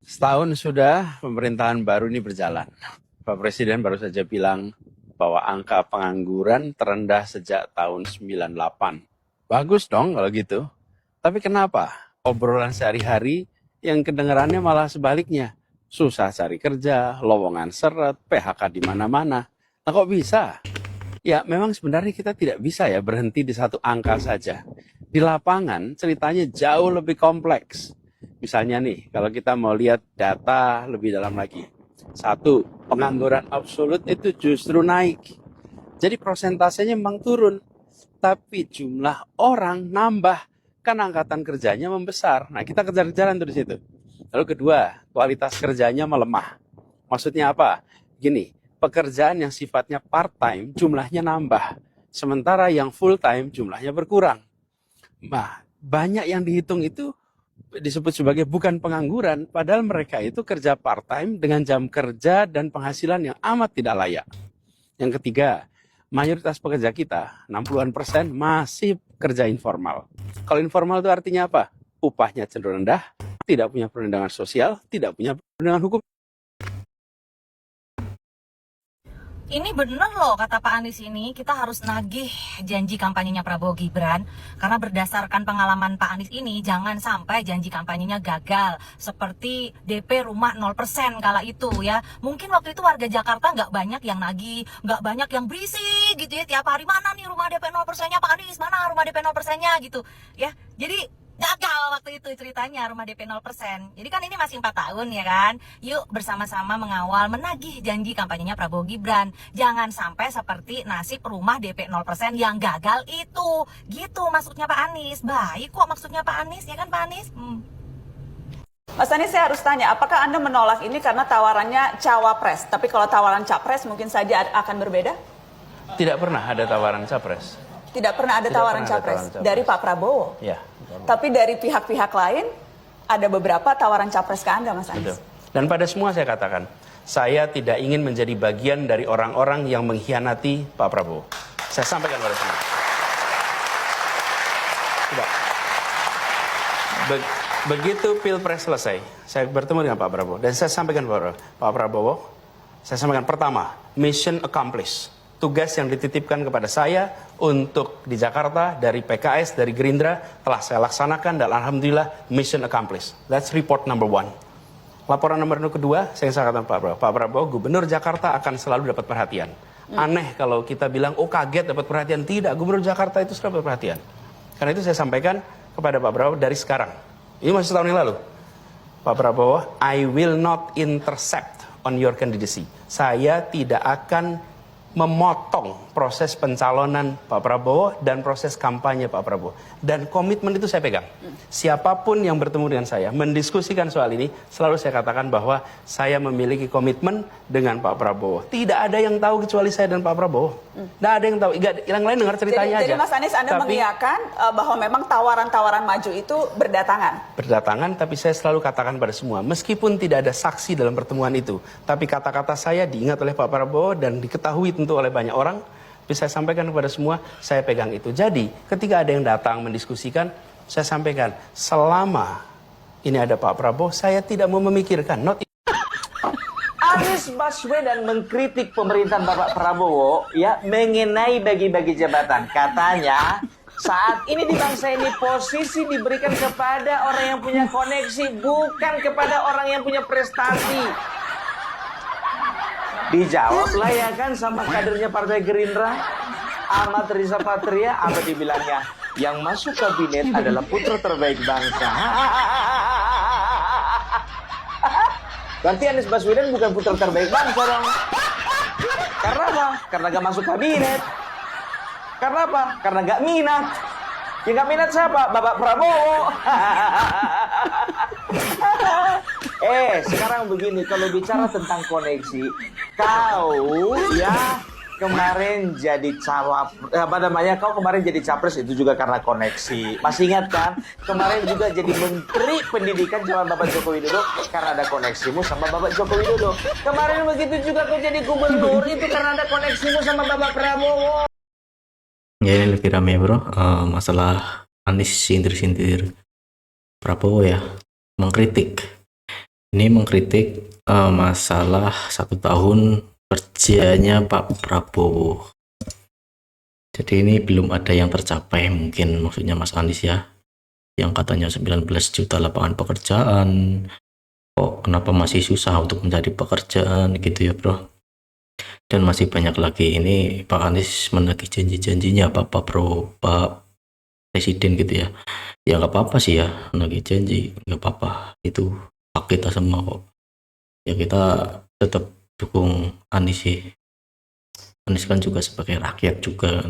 Setahun sudah pemerintahan baru ini berjalan. Pak Presiden baru saja bilang bahwa angka pengangguran terendah sejak tahun 98. Bagus dong kalau gitu. Tapi kenapa obrolan sehari-hari yang kedengarannya malah sebaliknya? Susah cari kerja, lowongan seret, PHK di mana-mana. Nah kok bisa? Ya memang sebenarnya kita tidak bisa ya berhenti di satu angka saja. Di lapangan ceritanya jauh lebih kompleks. Misalnya nih, kalau kita mau lihat data lebih dalam lagi. Satu, pengangguran absolut itu justru naik. Jadi prosentasenya memang turun. Tapi jumlah orang nambah. Kan angkatan kerjanya membesar. Nah kita kejar-kejaran tuh di situ. Lalu kedua, kualitas kerjanya melemah. Maksudnya apa? Gini, pekerjaan yang sifatnya part-time jumlahnya nambah. Sementara yang full-time jumlahnya berkurang. Nah, banyak yang dihitung itu disebut sebagai bukan pengangguran, padahal mereka itu kerja part-time dengan jam kerja dan penghasilan yang amat tidak layak. Yang ketiga, mayoritas pekerja kita, 60-an% masih kerja informal. Kalau informal itu artinya apa? Upahnya cenderung rendah, tidak punya perlindungan sosial, tidak punya perlindungan hukum. Ini bener loh kata Pak Anies ini, kita harus nagih janji kampanyenya Prabowo Gibran. Karena berdasarkan pengalaman Pak Anies ini, jangan sampai janji kampanyenya gagal. Seperti DP rumah 0% kala itu ya. Mungkin waktu itu warga Jakarta nggak banyak yang nagih, nggak banyak yang berisik gitu ya. Tiap hari, mana nih rumah DP 0%-nya Pak Anies, mana rumah DP 0%-nya gitu ya. Jadi gagal waktu itu ceritanya rumah DP 0%. Jadi kan ini masih 4 tahun ya kan. Yuk bersama-sama mengawal menagih janji kampanyenya Prabowo Gibran. Jangan sampai seperti nasib rumah DP 0% yang gagal itu. Gitu maksudnya Pak Anies. Baik kok maksudnya Pak Anies ya kan Pak Anies? Mas Anies, saya harus tanya, apakah Anda menolak ini karena tawarannya cawapres? Tapi kalau tawaran capres mungkin saja akan berbeda? Tidak pernah ada tawaran capres. Tidak pernah ada Tidak tawaran pernah ada capres tawaran capres. dari Pak Prabowo. Ya. Tapi dari pihak-pihak lain ada beberapa tawaran capres ke Anda, Mas Betul. Anies. Dan pada semua saya katakan, saya tidak ingin menjadi bagian dari orang-orang yang mengkhianati Pak Prabowo. Saya sampaikan pada semua. Coba. Begitu Pilpres selesai, saya bertemu dengan Pak Prabowo. Dan saya sampaikan kepada Pak Prabowo, saya sampaikan pertama, mission accomplished. Tugas yang dititipkan kepada saya untuk di Jakarta dari PKS, dari Gerindra telah saya laksanakan dan alhamdulillah mission accomplished. That's report number one. Laporan nomor kedua, saya katakan Pak Prabowo, Gubernur Jakarta akan selalu dapat perhatian. Aneh kalau kita bilang, oh kaget dapat perhatian. Tidak, Gubernur Jakarta itu selalu dapat perhatian. Karena itu saya sampaikan kepada Pak Prabowo dari sekarang. Ini masih setahun yang lalu. Pak Prabowo, I will not intercept on your candidacy. Saya tidak akan memotong proses pencalonan Pak Prabowo dan proses kampanye Pak Prabowo. Dan komitmen itu saya pegang. Siapapun yang bertemu dengan saya, mendiskusikan soal ini, selalu saya katakan bahwa saya memiliki komitmen dengan Pak Prabowo. Tidak ada yang tahu kecuali saya dan Pak Prabowo. Tidak ada yang tahu. Yang lain dengar ceritanya aja. Jadi Mas Anies, Anda mengiyakan bahwa memang tawaran-tawaran maju itu berdatangan? Berdatangan, tapi saya selalu katakan pada semua, meskipun tidak ada saksi dalam pertemuan itu, tapi kata-kata saya diingat oleh Pak Prabowo dan diketahui tentu oleh banyak orang, bisa saya sampaikan kepada semua, saya pegang itu. Jadi, ketika ada yang datang mendiskusikan, saya sampaikan, selama ini ada Pak Prabowo, saya tidak mau memikirkan, Anies Baswedan mengkritik pemerintahan Bapak Prabowo ya mengenai bagi-bagi jabatan. Katanya saat ini di bangsa ini posisi diberikan kepada orang yang punya koneksi, bukan kepada orang yang punya prestasi. Dijawablah ya kan sama kadernya Partai Gerindra, Ahmad Riza Patria, apa dibilangnya? Yang masuk kabinet adalah putra terbaik bangsa. Berarti Anies Baswedan bukan putra terbaik bangsa dong. Karena apa? Karena gak masuk kabinet. Karena apa? Karena gak minat. Yang gak minat siapa? Bapak Prabowo. Sekarang begini, kalau bicara tentang koneksi, kau ya kemarin jadi kau kemarin jadi capres itu juga karena koneksi. Masih ingat kan? Kemarin juga jadi menteri pendidikan sama Bapak Joko Widodo karena ada koneksimu sama Bapak Joko Widodo. Kemarin begitu juga kau jadi gubernur itu karena ada koneksimu sama Bapak Prabowo. Ya ini lebih rame bro, masalah Anies sintir-sintir Prabowo ya, mengkritik Ini mengkritik masalah 1 tahun kerjanya Pak Prabowo. Jadi ini belum ada yang tercapai, mungkin maksudnya Mas Anies ya, yang katanya 19 juta lapangan pekerjaan. Kok kenapa masih susah untuk mencari pekerjaan gitu ya bro? Dan masih banyak lagi. Ini Pak Anies menagih janji-janjinya Pak Presiden gitu ya. Ya nggak apa-apa sih ya, menagih janji nggak apa-apa, itu hak kita semua kok. Ya kita tetap dukung Anies sih. Anies kan juga sebagai rakyat juga.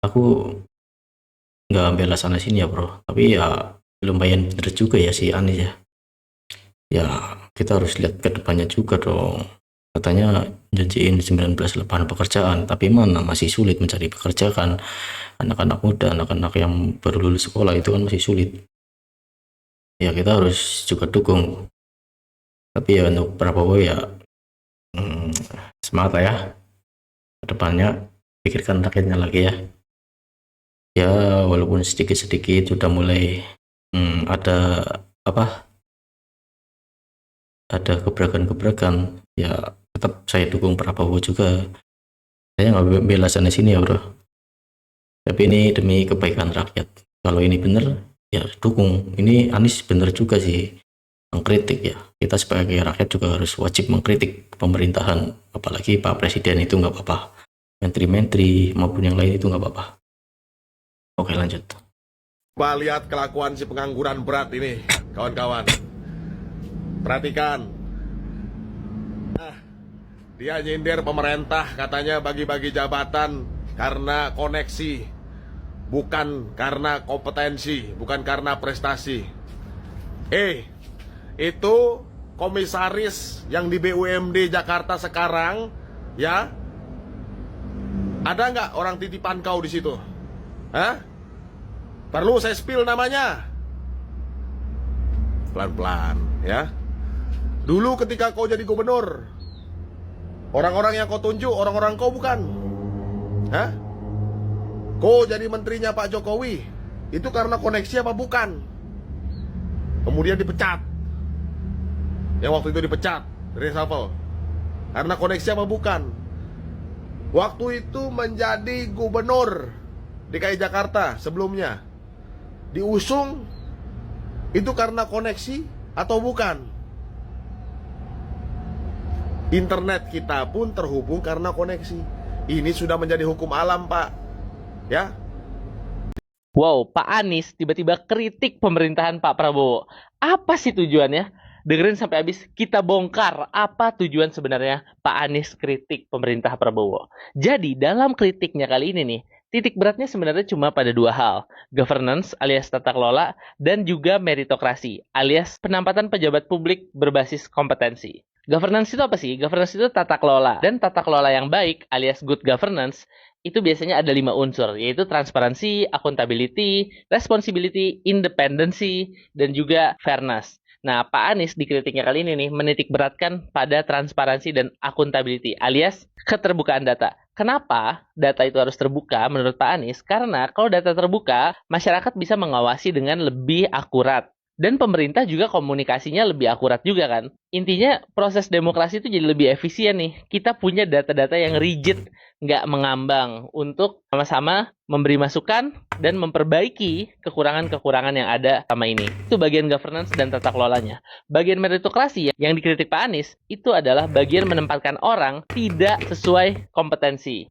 Aku nggak bela sana sini ya bro, tapi ya lumayan bener juga ya si Anies ya. Ya kita harus lihat ke depannya juga dong. Katanya janjiin 19 lapangan pekerjaan, tapi mana masih sulit mencari pekerjaan. Anak-anak muda, anak-anak yang baru lulus sekolah itu kan masih sulit. Ya kita harus juga dukung. Tapi ya untuk Prabowo ya semangat lah ya. Kedepannya pikirkan rakyatnya lagi ya. Ya walaupun sedikit-sedikit sudah mulai ada apa? Ada gebrakan-gebrakan. Ya tetap saya dukung Prabowo juga. Saya nggak bela sana sini ya bro. Tapi ini demi kebaikan rakyat. Kalau ini bener ya dukung. Ini Anies bener juga sih mengkritik ya. Kita sebagai rakyat juga harus wajib mengkritik pemerintahan. Apalagi Pak Presiden itu nggak apa-apa. Menteri-menteri maupun yang lain itu nggak apa-apa. Oke lanjut. Coba lihat kelakuan si pengangguran berat ini, kawan-kawan. Perhatikan. Dia nyindir pemerintah, katanya bagi-bagi jabatan karena koneksi, bukan karena kompetensi, bukan karena prestasi. Itu komisaris yang di BUMD Jakarta sekarang, ya? Ada nggak orang titipan kau di situ? Hah? Perlu saya spill namanya? Pelan-pelan, ya. Dulu ketika kau jadi gubernur, orang-orang yang kau tunjuk, orang-orang kau bukan. Hah? Kau jadi menterinya Pak Jokowi, itu karena koneksi apa bukan? Kemudian dipecat. Yang waktu itu dipecat, reshuffle. Karena koneksi apa bukan? Waktu itu menjadi gubernur DKI Jakarta sebelumnya, diusung, itu karena koneksi atau bukan? Internet kita pun terhubung karena koneksi. Ini sudah menjadi hukum alam, Pak. Ya. Wow, Pak Anies tiba-tiba kritik pemerintahan Pak Prabowo. Apa sih tujuannya? Dengerin sampai habis, kita bongkar apa tujuan sebenarnya Pak Anies kritik pemerintah Prabowo. Jadi, dalam kritiknya kali ini nih, titik beratnya sebenarnya cuma pada 2 hal. Governance alias tata kelola, dan juga meritokrasi alias penempatan pejabat publik berbasis kompetensi. Governance itu apa sih? Governance itu tata kelola. Dan tata kelola yang baik alias good governance itu biasanya ada 5 unsur, yaitu transparansi, accountability, responsibility, independency, dan juga fairness. Nah, Pak Anies di kritiknya kali ini nih menitik beratkan pada transparansi dan accountability alias keterbukaan data. Kenapa data itu harus terbuka menurut Pak Anies? Karena kalau data terbuka, masyarakat bisa mengawasi dengan lebih akurat. Dan pemerintah juga komunikasinya lebih akurat juga kan. Intinya proses demokrasi itu jadi lebih efisien nih. Kita punya data-data yang rigid, nggak mengambang untuk sama-sama memberi masukan dan memperbaiki kekurangan-kekurangan yang ada sama ini. Itu bagian governance dan tata kelolanya. Bagian meritokrasi yang dikritik Pak Anies itu adalah bagian menempatkan orang tidak sesuai kompetensi.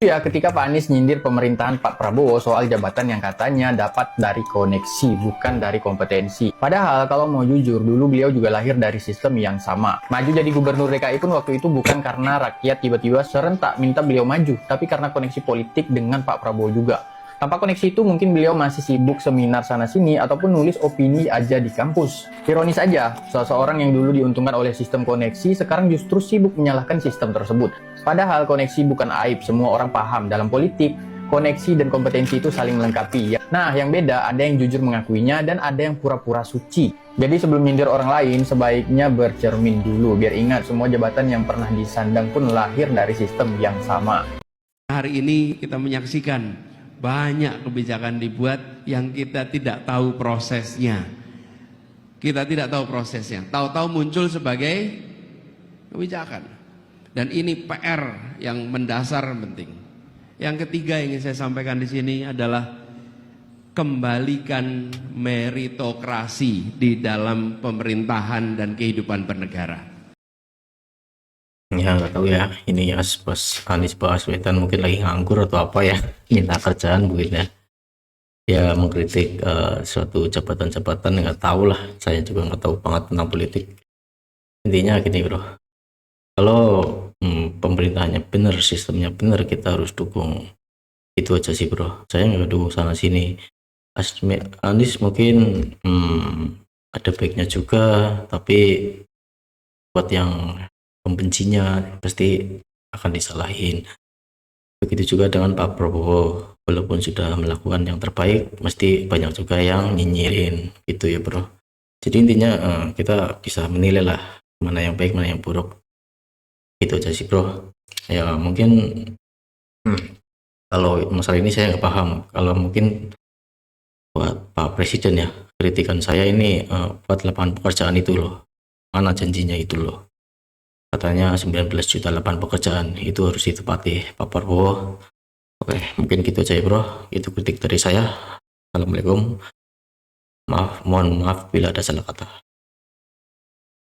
Ya, ketika Pak Anies nyindir pemerintahan Pak Prabowo soal jabatan yang katanya dapat dari koneksi, bukan dari kompetensi. Padahal kalau mau jujur, dulu beliau juga lahir dari sistem yang sama. Maju jadi gubernur DKI pun waktu itu bukan karena rakyat tiba-tiba serentak minta beliau maju, tapi karena koneksi politik dengan Pak Prabowo juga. Tanpa koneksi itu mungkin beliau masih sibuk seminar sana-sini ataupun nulis opini aja di kampus. Ironis aja, seseorang yang dulu diuntungkan oleh sistem koneksi sekarang justru sibuk menyalahkan sistem tersebut. Padahal koneksi bukan aib, semua orang paham dalam politik, koneksi dan kompetensi itu saling melengkapi. Nah, yang beda ada yang jujur mengakuinya dan ada yang pura-pura suci. Jadi sebelum nyindir orang lain, sebaiknya bercermin dulu biar ingat semua jabatan yang pernah disandang pun lahir dari sistem yang sama. Hari ini kita menyaksikan banyak kebijakan dibuat yang kita tidak tahu prosesnya. kita tidak tahu prosesnya. Tahu-tahu muncul sebagai kebijakan. Dan ini PR yang mendasar penting. Yang ketiga yang ingin saya sampaikan di sini adalah kembalikan meritokrasi di dalam pemerintahan dan kehidupan bernegara. Ya nggak tahu ya, ini ya Mas Anies Baswedan mungkin lagi nganggur atau apa ya, minta kerjaan mungkin ya. Ya mengkritik suatu jabatan-jabatan, nggak tahu lah, saya juga nggak tahu banget tentang politik. Intinya gini bro, kalau pemerintahnya benar, sistemnya benar, kita harus dukung. Itu aja sih bro, saya nggak dukung sana sini. Anies mungkin ada baiknya juga, tapi buat yang pembencinya pasti akan disalahin. Begitu juga dengan Pak Prabowo, walaupun sudah melakukan yang terbaik, mesti banyak juga yang nyinyirin gitu ya bro. Jadi intinya kita bisa menilai lah mana yang baik, mana yang buruk. Itu aja sih bro. Ya mungkin kalau masalah ini saya nggak paham. Kalau mungkin buat Pak Presiden ya, kritikan saya ini buat lapangan pekerjaan itu loh. Mana janjinya itu loh. Katanya 19 juta lapangan pekerjaan itu harus ditepati Pak Prabowo. Oke, mungkin gitu aja ya bro. Itu kritik dari saya. Assalamualaikum. Mohon maaf bila ada salah kata.